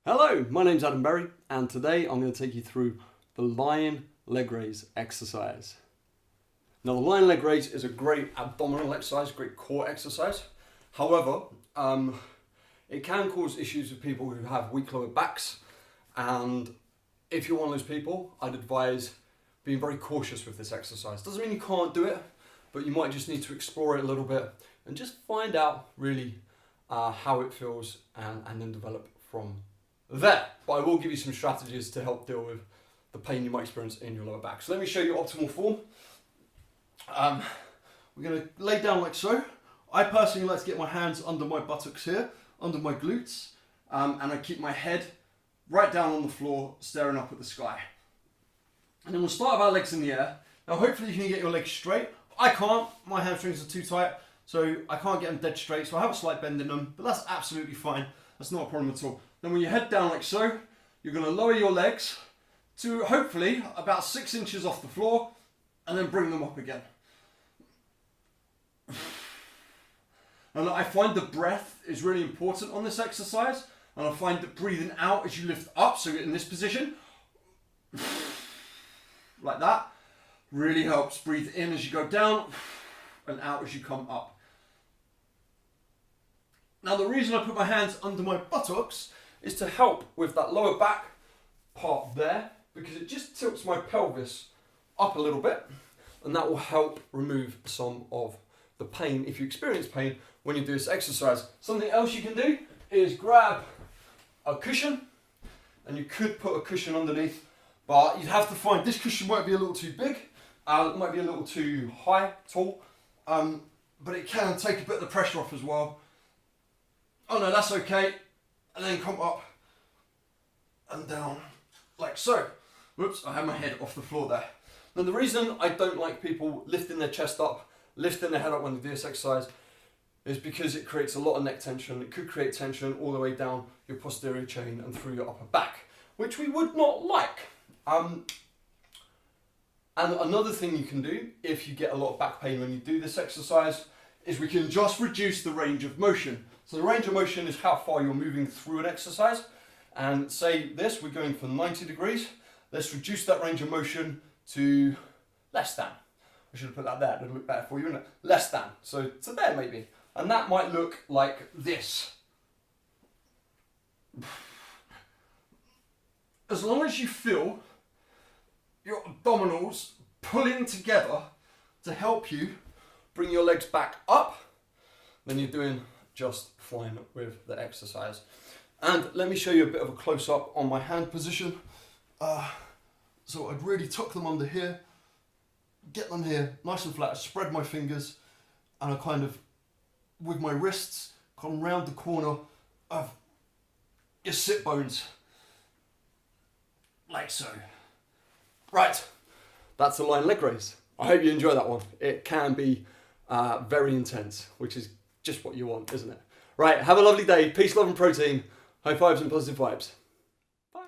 Hello, my name's Adam Berry, and today I'm going to take you through the lion leg raise exercise. Now, the lion leg raise is a great abdominal exercise, great core exercise. However, it can cause issues with people who have weak lower backs, and if you're one of those people, I'd advise being very cautious with this exercise. Doesn't mean you can't do it, but you might just need to explore it a little bit and just find out really how it feels and then develop from there. But I will give you some strategies to help deal with the pain you might experience in your lower back. So let me show you optimal form. We're going to lay down like so. I personally like to get my hands under my buttocks here, under my glutes, and I keep my head right down on the floor, staring up at the sky. And then we'll start with our legs in the air. Now hopefully you can get your legs straight. I can't, my hamstrings are too tight, so I can't get them dead straight, so I have a slight bend in them, but that's absolutely fine. That's not a problem at all. Then when you head down like so, you're going to lower your legs to hopefully about 6 inches off the floor, and then bring them up again. And I find the breath is really important on this exercise, and I find that breathing out as you lift up, so in this position, like that, really helps. Breathe in as you go down, and out as you come up. Now the reason I put my hands under my buttocks is to help with that lower back part there, because it just tilts my pelvis up a little bit, and that will help remove some of the pain if you experience pain when you do this exercise. Something else you can do is grab a cushion, and you could put a cushion underneath, but you'd have to find, this cushion might be a little too big, it might be a little too high, tall, but it can take a bit of the pressure off as well. Oh no, that's okay. And then come up and down like so. Whoops, I have my head off the floor there. Now the reason I don't like people lifting their chest up, lifting their head up when they do this exercise, is because it creates a lot of neck tension. It could create tension all the way down your posterior chain and through your upper back, which we would not like. And another thing you can do if you get a lot of back pain when you do this exercise is we can just reduce the range of motion. So the range of motion is how far you're moving through an exercise. And say this, we're going for 90 degrees. Let's reduce that range of motion to less than. I should have put that there, it'll look better for you, wouldn't it? Less than, so to there maybe. And that might look like this. As long as you feel your abdominals pulling together to help you bring your legs back up, then you're doing just fine with the exercise. And let me show you a bit of a close-up on my hand position. So I'd really tuck them under here, get them here nice and flat, spread my fingers, and I kind of, with my wrists, come round the corner of your sit bones, like so. Right, that's the lion leg raise. I hope you enjoy that one. It can be very intense, which is just what you want, isn't it? Right, have a lovely day. Peace, love and protein. High fives and positive vibes.